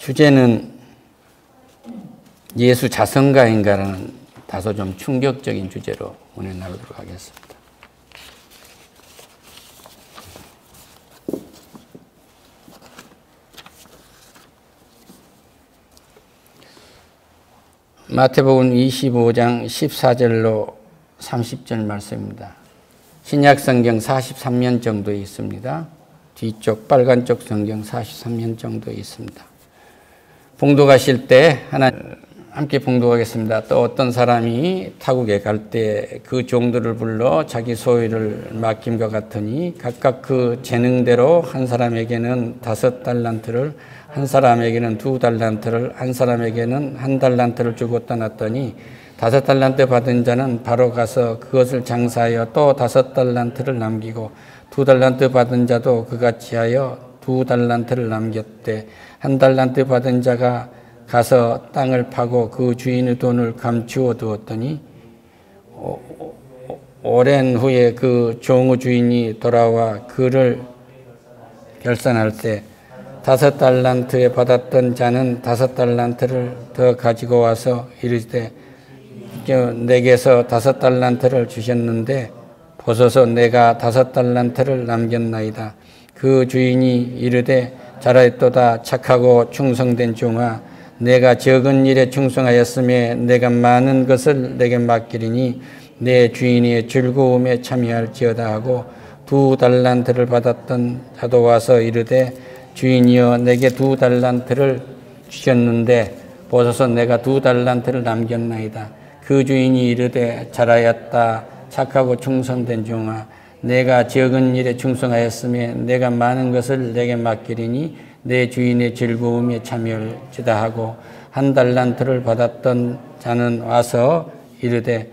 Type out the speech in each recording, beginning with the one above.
주제는 예수 자선가인가라는 다소 좀 충격적인 주제로 오늘 나누도록 하겠습니다. 마태복음 25장 14절로 30절 말씀입니다. 신약성경 43년 정도에 있습니다. 뒤쪽 빨간 쪽 성경 43년 정도에 있습니다. 봉독하실 때 함께 봉독하겠습니다. 또 어떤 사람이 타국에 갈 때 그 종들을 불러 자기 소유를 맡김과 같으니 각각 그 재능대로 한 사람에게는 5달란트를, 한 사람에게는 2달란트를, 한 사람에게는 1달란트를 주고 떠났더니 5달란트 받은 자는 바로 가서 그것을 장사하여 또 5달란트를 남기고 2달란트 받은 자도 그같이 하여 2달란트를 남겼대. 1달란트 받은 자가 가서 땅을 파고 그 주인의 돈을 감추어 두었더니 오랜 후에 그 종의 주인이 돌아와 그를 결산할 때 5달란트에 받았던 자는 5달란트를 더 가지고 와서 이르되 내게서 5달란트를 주셨는데 보소서 내가 5달란트를 남겼나이다. 그 주인이 이르되 잘하였도다. 착하고 충성된 종아, 내가 적은 일에 충성하였음에 내가 많은 것을 내게 맡기리니 내 주인의 즐거움에 참여할지어다 하고 2달란트를 받았던 자도 와서 이르되 주인이여 내게 2달란트를 주셨는데 보소서 내가 2달란트를 남겼나이다. 그 주인이 이르되 잘하였다. 착하고 충성된 종아, 내가 적은 일에 충성하였음에 내가 많은 것을 내게 맡기리니 내 주인의 즐거움에 참여할지다 하고 1달란트를 받았던 자는 와서 이르되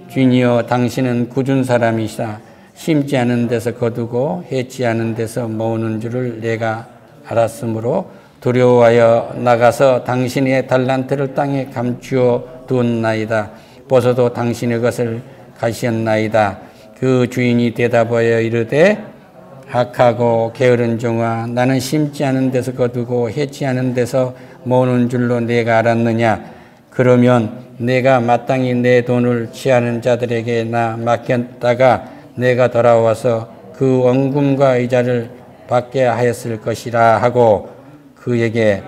주인이여 당신은 굳은 사람이시다. 심지 않은 데서 거두고 해치 않은 데서 모으는 줄을 내가 알았으므로 두려워하여 나가서 당신의 달란트를 땅에 감추어 두었나이다. 보소도 당신의 것을 가시었나이다. 그 주인이 대답하여 이르되 악하고 게으른 종아, 나는 심지 않은 데서 거두고 해치 않은 데서 모으는 줄로 내가 알았느냐? 그러면 내가 마땅히 내 돈을 취하는 자들에게 나 맡겼다가 내가 돌아와서 그 원금과 이자를 받게 하였을 것이라 하고 그에게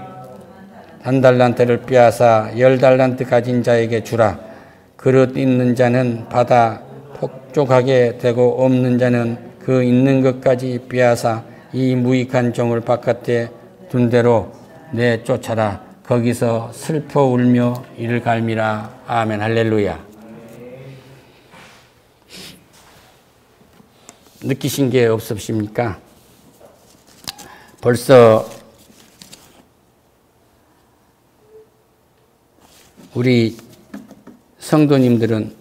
1달란트를 빼앗아 10달란트 가진 자에게 주라. 그릇 있는 자는 받아 폭족하게 되고 없는 자는 그 있는 것까지 빼앗아 이 무익한 종을 바깥에 둔 대로 내쫓아라. 거기서 슬퍼 울며 이를 갈미라. 아멘. 할렐루야. 느끼신 게 없으십니까? 벌써 우리 성도님들은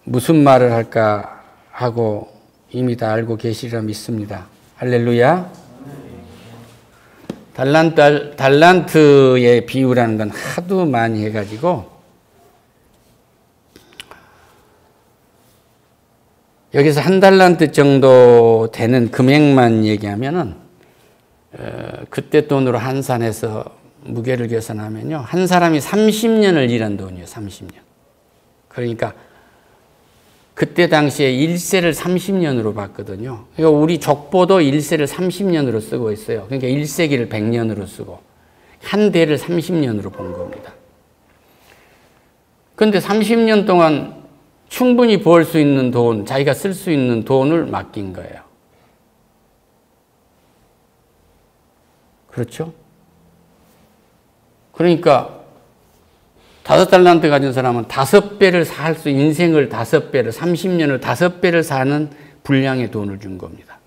무슨 말을 할까 하고 이미 다 알고 계시리라 믿습니다. 할렐루야. 달란트의 비유라는 건 하도 많이 해가지고 여기서 1달란트 정도 되는 금액만 얘기하면은 그때 돈으로 환산해서 무게를 계산하면요, 한 사람이 30년을 일한 돈이에요. 30년. 그러니까 그때 당시에 일세를 30년으로 봤거든요. 그러니까 우리 족보도 일세를 30년으로 쓰고 있어요. 그러니까 1세기를 100년으로 쓰고 한 대를 30년으로 본 겁니다. 그런데 30년 동안 충분히 벌 수 있는 돈, 자기가 쓸 수 있는 돈을 맡긴 거예요. 그렇죠? 그러니까 5달란트 가진 사람은 5배를 살 수, 인생을 5배를, 30년을 5배를 사는 분량의 돈을 준 겁니다.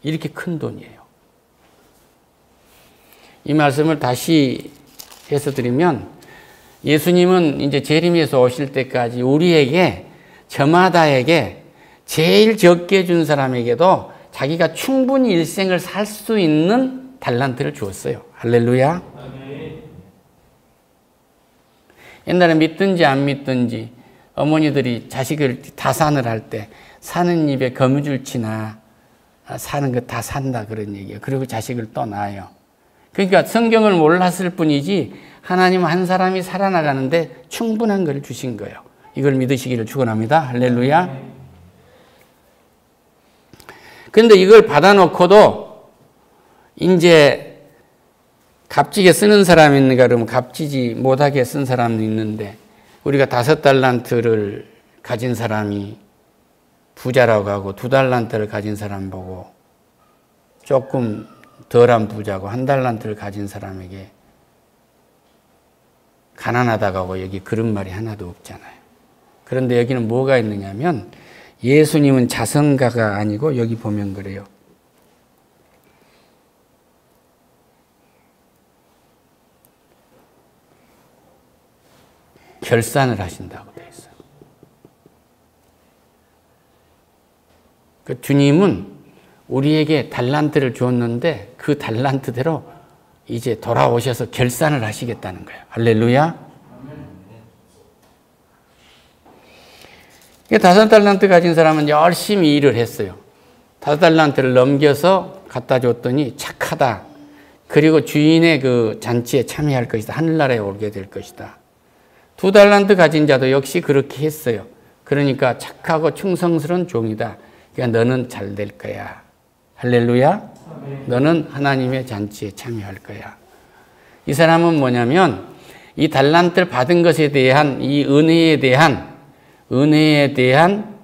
이렇게 큰 돈이에요. 이 말씀을 다시 해서 드리면, 예수님은 이제 재림에서 오실 때까지 우리에게, 저마다에게 제일 적게 준 사람에게도 자기가 충분히 일생을 살 수 있는 달란트를 주었어요. 할렐루야. 옛날에 믿든지 안 믿든지 어머니들이 자식을 다산을 할 때 사는 입에 거미줄 치나 사는 거 다 산다 그런 얘기예요. 그리고 자식을 또 낳아요. 그러니까 성경을 몰랐을 뿐이지 하나님 한 사람이 살아나가는데 충분한 걸 주신 거예요. 이걸 믿으시기를 축원합니다. 할렐루야. 그런데 이걸 받아놓고도 이제 값지게 쓰는 사람이 있는가 그러면 값지지 못하게 쓴 사람도 있는데, 우리가 5달란트를 가진 사람이 부자라고 하고 2달란트를 가진 사람 보고 조금 덜한 부자고 1달란트를 가진 사람에게 가난하다고 하고 여기 그런 말이 하나도 없잖아요. 그런데 여기는 뭐가 있느냐면 예수님은 자선가가 아니고 여기 보면 그래요. 결산을 하신다고 되어 있어요. 그 주님은 우리에게 달란트를 줬는데 그 달란트대로 이제 돌아오셔서 결산을 하시겠다는 거예요. 할렐루야. 5달란트 가진 사람은 열심히 일을 했어요. 5달란트를 넘겨서 갖다 줬더니 착하다. 그리고 주인의 그 잔치에 참여할 것이다. 하늘나라에 오게 될 것이다. 2달란트 가진 자도 역시 그렇게 했어요. 그러니까 착하고 충성스러운 종이다. 그러니까 너는 잘 될 거야. 할렐루야. 너는 하나님의 잔치에 참여할 거야. 이 사람은 뭐냐면 이 달란트를 받은 것에 대한 이 은혜에 대한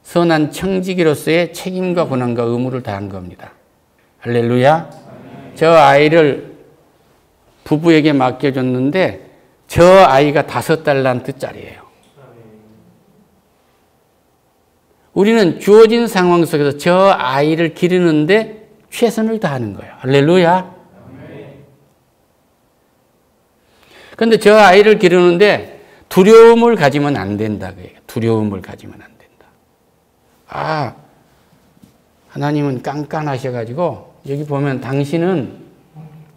선한 청지기로서의 책임과 권한과 의무를 다한 겁니다. 할렐루야. 저 아이를 부부에게 맡겨줬는데 저 아이가 5달란트짜리예요. 우리는 주어진 상황 속에서 저 아이를 기르는데 최선을 다하는 거예요. 할렐루야. 그런데 저 아이를 기르는데 두려움을 가지면 안 된다. 두려움을 가지면 안 된다. 아, 하나님은 깐깐하셔가지고 여기 보면 당신은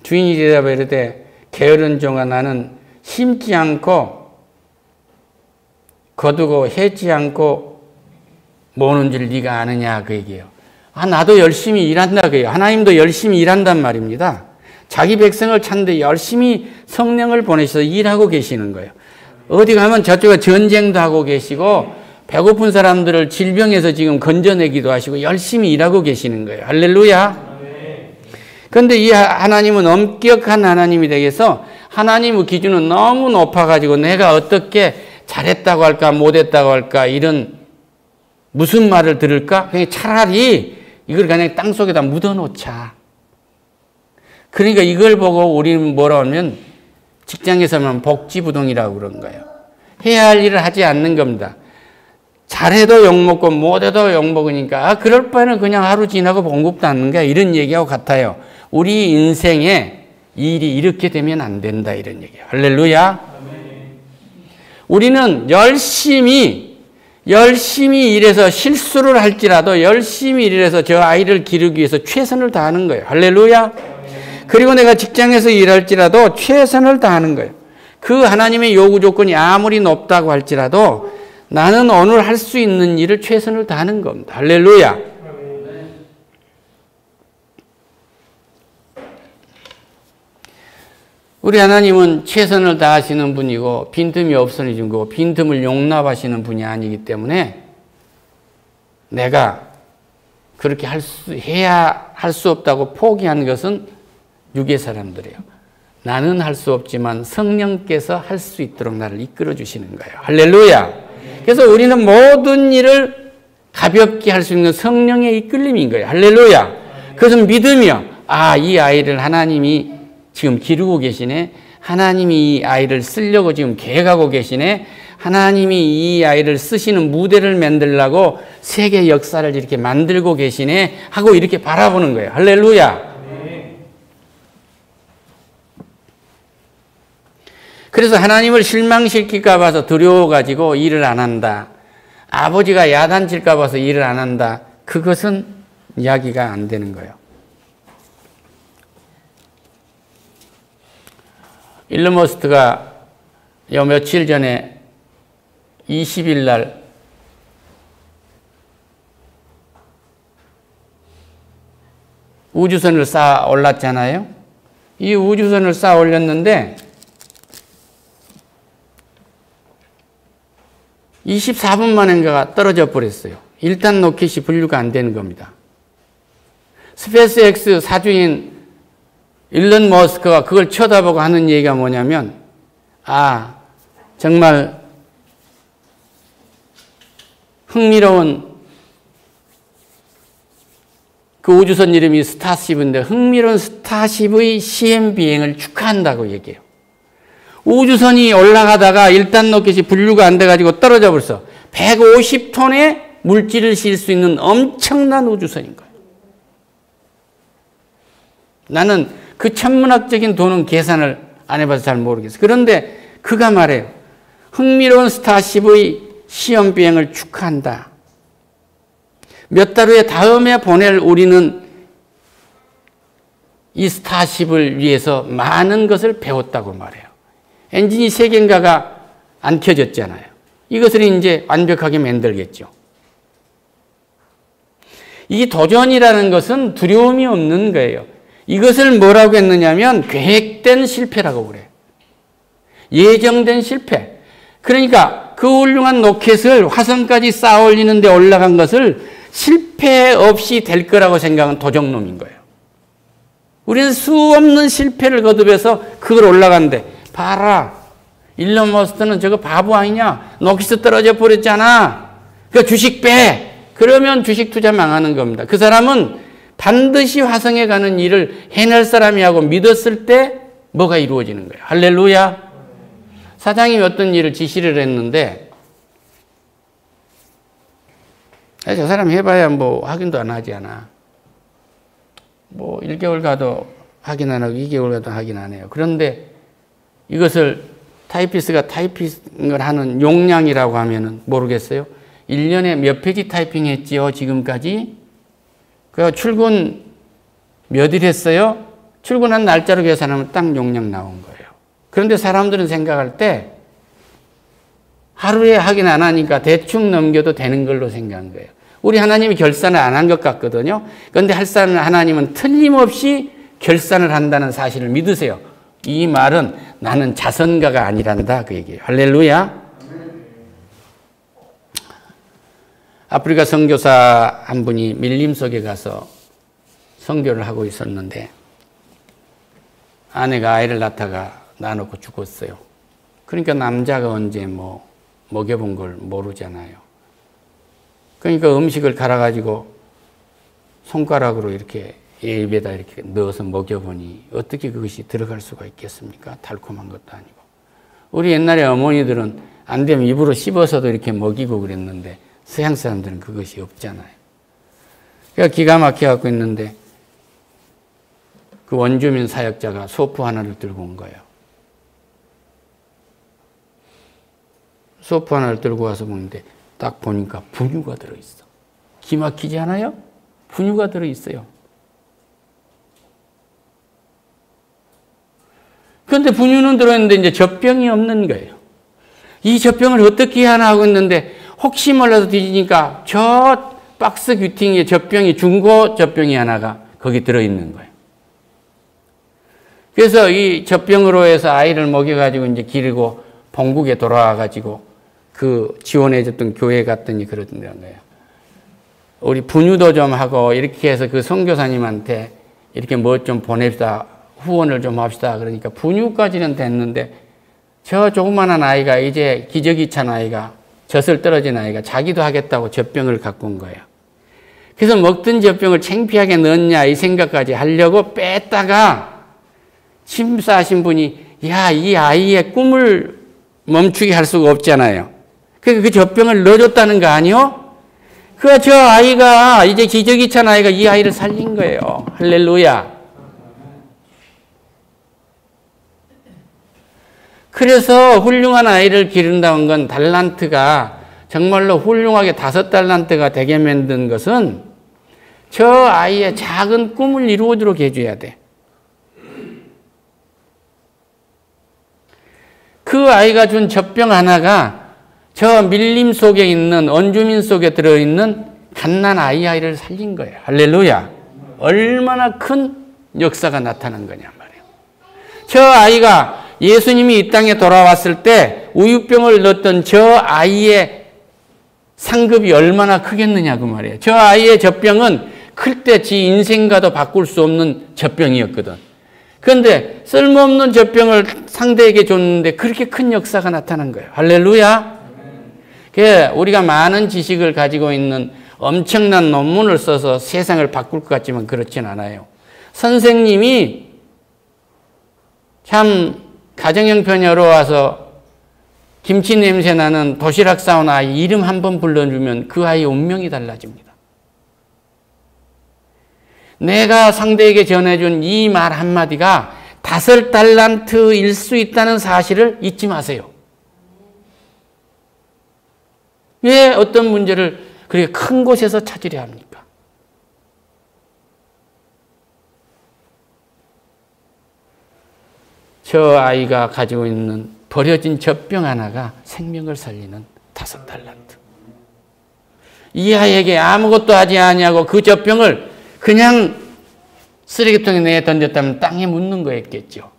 주인이 대답해 이르되 게으른 종아 나는 심지 않고 거두고 해지 않고 모으는 줄 네가 아느냐 그 얘기예요. 아, 나도 열심히 일한다 그예요. 하나님도 열심히 일한단 말입니다. 자기 백성을 찾는데 열심히 성령을 보내셔서 일하고 계시는 거예요. 어디 가면 저쪽에 전쟁도 하고 계시고 배고픈 사람들을 질병에서 지금 건져내기도 하시고 열심히 일하고 계시는 거예요. 할렐루야. 그런데 이 하나님은 엄격한 하나님이 되겠어. 하나님의 기준은 너무 높아가지고 내가 어떻게 잘했다고 할까 못했다고 할까 이런 무슨 말을 들을까? 그냥 차라리 이걸 그냥 땅속에다 묻어놓자. 그러니까 이걸 보고 우리는 뭐라 하면 직장에서만 복지부동이라고 그런 거예요. 해야 할 일을 하지 않는 겁니다. 잘해도 욕먹고 못해도 욕먹으니까 아, 그럴 바에는 그냥 하루 지나고 봉급도 않는 거야. 이런 얘기하고 같아요. 우리 인생에 일이 이렇게 되면 안 된다 이런 얘기예요. 할렐루야. 우리는 열심히 일해서 실수를 할지라도 열심히 일해서 저 아이를 기르기 위해서 최선을 다하는 거예요. 할렐루야. 그리고 내가 직장에서 일할지라도 최선을 다하는 거예요. 그 하나님의 요구 조건이 아무리 높다고 할지라도 나는 오늘 할 수 있는 일을 최선을 다하는 겁니다. 할렐루야. 우리 하나님은 최선을 다하시는 분이고 빈틈이 없으신 거고 빈틈을 용납하시는 분이 아니기 때문에 내가 그렇게 해야 할 수 없다고 포기하는 것은 육의 사람들이에요. 나는 할 수 없지만 성령께서 할 수 있도록 나를 이끌어 주시는 거예요. 할렐루야. 그래서 우리는 모든 일을 가볍게 할 수 있는 성령의 이끌림인 거예요. 할렐루야. 그것은 믿으며 아, 이 아이를 하나님이 지금 기르고 계시네. 하나님이 이 아이를 쓰려고 지금 계획하고 계시네. 하나님이 이 아이를 쓰시는 무대를 만들려고 세계 역사를 이렇게 만들고 계시네 하고 이렇게 바라보는 거예요. 할렐루야. 그래서 하나님을 실망시킬까 봐서 두려워가지고 일을 안 한다. 아버지가 야단칠까 봐서 일을 안 한다. 그것은 이야기가 안 되는 거예요. 일론 머스크가 요 며칠 전에 20일 날 우주선을 쌓아 올랐잖아요. 이 우주선을 쌓아 올렸는데 24분 만인가가 떨어져 버렸어요. 1단 로켓이 분류가 안 되는 겁니다. 스페이스X 사주인 일론 머스크가 그걸 쳐다보고 하는 얘기가 뭐냐면, 아, 정말 흥미로운 그 우주선 이름이 스타쉽인데 흥미로운 스타쉽의 시험 비행을 축하한다고 얘기해요. 우주선이 올라가다가 1단 로켓이 분류가 안 돼가지고 떨어져 버렸어. 150톤의 물질을 실 수 있는 엄청난 우주선인 거예요. 나는 그 천문학적인 돈은 계산을 안 해봐서 잘 모르겠어요. 그런데 그가 말해요. 흥미로운 스타쉽의 시험 비행을 축하한다. 몇 달 후에 다음에 보낼 우리는 이 스타쉽을 위해서 많은 것을 배웠다고 말해요. 엔진이 3개인가가 안 켜졌잖아요. 이것을 이제 완벽하게 만들겠죠. 이 도전이라는 것은 두려움이 없는 거예요. 이것을 뭐라고 했느냐면 계획된 실패라고 그래요. 예정된 실패. 그러니까 그 훌륭한 로켓을 화성까지 쌓아 올리는데 올라간 것을 실패 없이 될 거라고 생각한 도적놈인 거예요. 우리는 수없는 실패를 거듭해서 그걸 올라간대. 봐라. 일론 머스크는 저거 바보 아니냐? 로켓이 떨어져 버렸잖아. 그러니까 주식 빼. 그러면 주식 투자 망하는 겁니다. 그 사람은 반드시 화성에 가는 일을 해낼 사람이라고 믿었을 때 뭐가 이루어지는 거예요. 할렐루야. 사장님이 어떤 일을 지시를 했는데 저 사람 해봐야 뭐 확인도 안 하지 않아. 뭐 1개월 가도 확인 안 하고 2개월 가도 확인 안 해요. 그런데 이것을 타이피스트가 타이핑을 하는 용량이라고 하면은 모르겠어요. 1년에 몇 페이지 타이핑했지요 지금까지? 그 출근 몇 일 했어요? 출근한 날짜로 계산하면 딱 용량 나온 거예요. 그런데 사람들은 생각할 때 하루에 확인 안 하니까 대충 넘겨도 되는 걸로 생각한 거예요. 우리 하나님이 결산을 안 한 것 같거든요. 그런데 하나님은 틀림없이 결산을 한다는 사실을 믿으세요. 이 말은 나는 자선가가 아니란다 그 얘기예요. 할렐루야. 아프리카 선교사 한 분이 밀림 속에 가서 선교를 하고 있었는데 아내가 아이를 낳다가 놔놓고 죽었어요. 그러니까 남자가 언제 뭐 먹여본 걸 모르잖아요. 그러니까 음식을 갈아가지고 손가락으로 이렇게 입에다 이렇게 넣어서 먹여보니 어떻게 그것이 들어갈 수가 있겠습니까? 달콤한 것도 아니고. 우리 옛날에 어머니들은 안 되면 입으로 씹어서도 이렇게 먹이고 그랬는데 서양 사람들은 그것이 없잖아요. 그러니까 기가 막혀갖고 있는데 그 원주민 사역자가 소프 하나를 들고 온 거예요. 소프 하나를 들고 와서 보는데 딱 보니까 분유가 들어있어. 기막히지 않아요? 분유가 들어있어요. 그런데 분유는 들어있는데 이제 젖병이 없는 거예요. 이 젖병을 어떻게 하나 하고 있는데 혹시 몰라서 뒤지니까 저 박스 규팅에 젖병이 중고 젖병이 하나가 거기 들어있는 거예요. 그래서 이 젖병으로 해서 아이를 먹여가지고 이제 기르고 본국에 돌아와가지고 그 지원해줬던 교회 갔더니 그러던데요. 우리 분유도 좀 하고 이렇게 해서 그 선교사님한테 이렇게 뭐 좀 보냅시다. 후원을 좀 합시다. 그러니까 분유까지는 됐는데 저 조그만한 아이가 이제 기저귀 찬 아이가 젖을 떨어진 아이가 자기도 하겠다고 젖병을 갖고 온 거예요. 그래서 먹던 젖병을 창피하게 넣었냐 이 생각까지 하려고 뺐다가 침 싸신 분이 야, 이 아이의 꿈을 멈추게 할 수가 없잖아요. 그러니까 그 젖병을 넣어줬다는 거 아니요? 그 저 아이가 이제 기저귀 찬 아이가 이 아이를 살린 거예요. 할렐루야. 그래서 훌륭한 아이를 기른다는 건 달란트가 정말로 훌륭하게 5달란트가 되게 만든 것은 저 아이의 작은 꿈을 이루어지도록 해줘야 돼. 그 아이가 준 젖병 하나가 저 밀림 속에 있는 원주민 속에 들어있는 갓난 아이를 살린 거예요. 할렐루야. 얼마나 큰 역사가 나타난 거냐 말이에요. 저 아이가 예수님이 이 땅에 돌아왔을 때 우유병을 넣었던 저 아이의 상급이 얼마나 크겠느냐 그 말이에요. 저 아이의 젖병은 클 때 지 인생과도 바꿀 수 없는 젖병이었거든. 그런데 쓸모없는 젖병을 상대에게 줬는데 그렇게 큰 역사가 나타난 거예요. 할렐루야. 우리가 많은 지식을 가지고 있는 엄청난 논문을 써서 세상을 바꿀 것 같지만 그렇진 않아요. 선생님이 참 가정형 편여로 와서 김치 냄새 나는 도시락 싸온 아이 이름 한 번 불러주면 그 아이의 운명이 달라집니다. 내가 상대에게 전해준 이 말 한마디가 5달란트일 수 있다는 사실을 잊지 마세요. 왜 어떤 문제를 그렇게 큰 곳에서 찾으려 합니까? 저 아이가 가지고 있는 버려진 젖병 하나가 생명을 살리는 5달란트. 이 아이에게 아무것도 하지 아니하고 그 젖병을 그냥 쓰레기통에 내에 던졌다면 땅에 묻는 거였겠죠.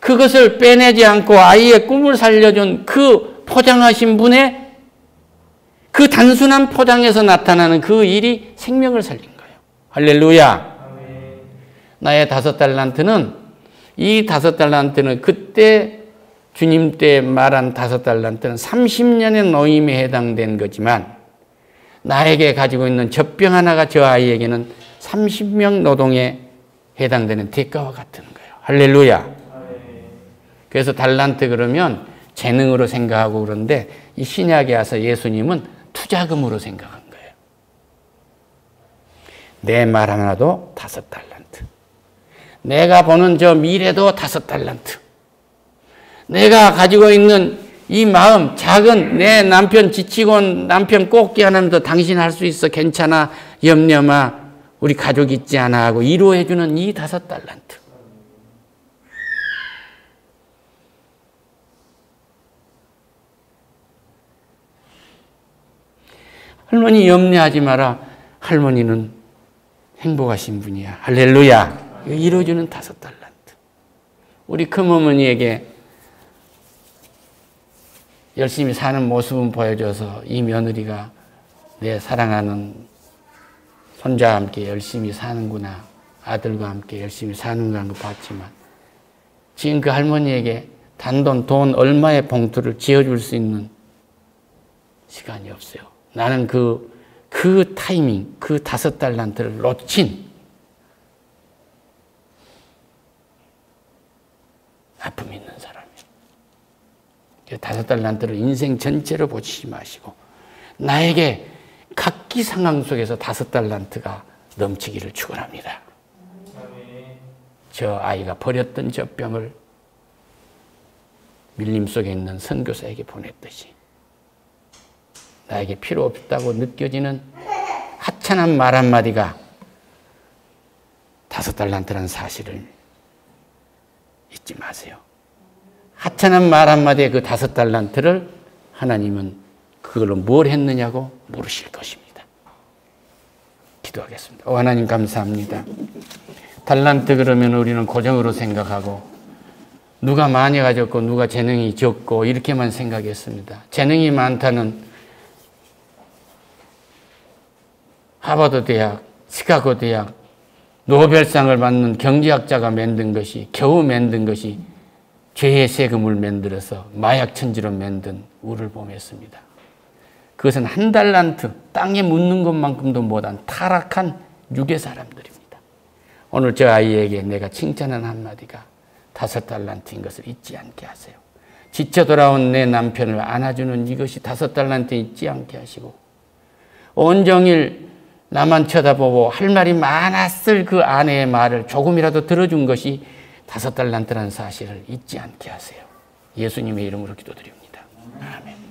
그것을 빼내지 않고 아이의 꿈을 살려준 그 포장하신 분의 그 단순한 포장에서 나타나는 그 일이 생명을 살린 거예요. 할렐루야. 나의 5달란트는 이 5달란트는 그때 주님 때 말한 5달란트는 30년의 노임에 해당된 거지만 나에게 가지고 있는 젖병 하나가 저 아이에게는 30명 노동에 해당되는 대가와 같은 거예요. 할렐루야. 그래서 달란트 그러면 재능으로 생각하고 그러는데 이 신약에 와서 예수님은 투자금으로 생각한 거예요. 내 말 하나도 5달란트. 내가 보는 저 미래도 5달란트. 내가 가지고 있는 이 마음, 작은 내 남편 지치고 남편 꼭지 하나면서 당신 할 수 있어 괜찮아 염려마 우리 가족 있지 않아 하고 위로해주는 이 5달란트. 할머니 염려하지 마라. 할머니는 행복하신 분이야. 할렐루야. 이루어주는 5달란트. 우리 큰어머니에게 열심히 사는 모습은 보여줘서 이 며느리가 내 사랑하는 손자와 함께 열심히 사는구나. 아들과 함께 열심히 사는구나 거 봤지만 지금 그 할머니에게 단돈 돈 얼마의 봉투를 지어줄 수 있는 시간이 없어요. 나는 그 타이밍, 그 5달란트를 놓친 아픔이 있는 사람이에요. 5달란트를 인생 전체로 보시지 마시고 나에게 각기 상황 속에서 5달란트가 넘치기를 축원합니다. 저 아이가 버렸던 젖병을 밀림 속에 있는 선교사에게 보냈듯이 나에게 필요 없다고 느껴지는 하찮은 말 한마디가 5달란트라는 사실을 잊지 마세요. 하찮은 말 한마디에 그 5달란트를 하나님은 그걸로 뭘 했느냐고 물으실 것입니다. 기도하겠습니다. 하나님 감사합니다. 달란트 그러면 우리는 고정으로 생각하고 누가 많이 가졌고 누가 재능이 적고 이렇게만 생각했습니다. 재능이 많다는 하버드 대학, 시카고 대학, 노벨상을 받는 경제학자가 만든 것이 겨우 만든 것이 죄의 세금을 만들어서 마약 천지로 만든 우를 범했습니다. 그것은 1달란트, 땅에 묻는 것만큼도 못한 타락한 육의 사람들입니다. 오늘 저 아이에게 내가 칭찬한 한마디가 5달란트인 것을 잊지 않게 하세요. 지쳐 돌아온 내 남편을 안아주는 이것이 5달란트 잊지 않게 하시고 온종일 나만 쳐다보고 할 말이 많았을 그 아내의 말을 조금이라도 들어준 것이 5달란트라는 사실을 잊지 않게 하세요. 예수님의 이름으로 기도드립니다. 아멘.